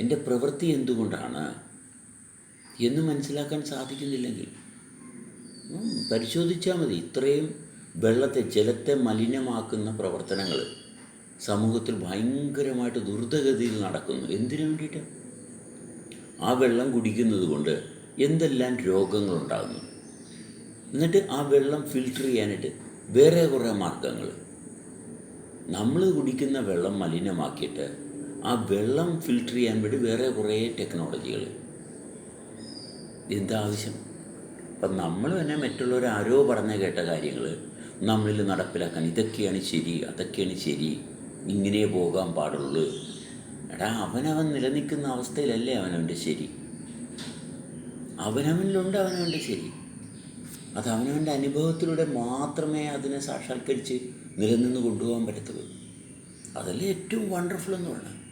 എൻ്റെ പ്രവൃത്തി എന്തുകൊണ്ടാണ് എന്ന് മനസ്സിലാക്കാൻ സാധിക്കുന്നില്ലെങ്കിൽ പരിശോധിച്ചാൽ മതി. ഇത്രയും ജലത്തെ മലിനമാക്കുന്ന പ്രവർത്തനങ്ങൾ സമൂഹത്തിൽ ഭയങ്കരമായിട്ട് ദ്രുതഗതിയിൽ നടക്കുന്നു. എന്തിനു വേണ്ടിയിട്ട്? ആ വെള്ളം കുടിക്കുന്നത് കൊണ്ട് എന്തെല്ലാം രോഗങ്ങളുണ്ടാകുന്നു. എന്നിട്ട് ആ വെള്ളം ഫിൽട്ടർ ചെയ്യാനായിട്ട് വേറെ കുറേ മാർഗങ്ങൾ. നമ്മൾ കുടിക്കുന്ന വെള്ളം മലിനമാക്കിയിട്ട് ആ വെള്ളം ഫിൽട്ടർ ചെയ്യാൻ വേണ്ടി വേറെ കുറേ ടെക്നോളജികൾ. എന്താ ആവശ്യം? അപ്പം നമ്മൾ തന്നെ മറ്റുള്ളവർ ആരോ പറഞ്ഞ കേട്ട കാര്യങ്ങൾ നമ്മളിൽ നടപ്പിലാക്കാൻ ഇതൊക്കെയാണ് ശരി, അതൊക്കെയാണ് ശരി, ഇങ്ങനെ പോകാൻ പാടുള്ളൂ. എടാ, അവനവൻ നിലനിൽക്കുന്ന അവസ്ഥയിലല്ലേ അവനവൻ്റെ ശരി. അവനവനിലുണ്ട് അവനവൻ്റെ ശരി. അത് അവനവൻ്റെ അനുഭവത്തിലൂടെ മാത്രമേ അതിനെ സാക്ഷാത്കരിച്ച് നിലനിന്ന് കൊണ്ടുപോകാൻ പറ്റത്തുള്ളൂ. അതല്ലേ ഏറ്റവും വണ്ടർഫുൾ എന്ന് പറയുന്നത്.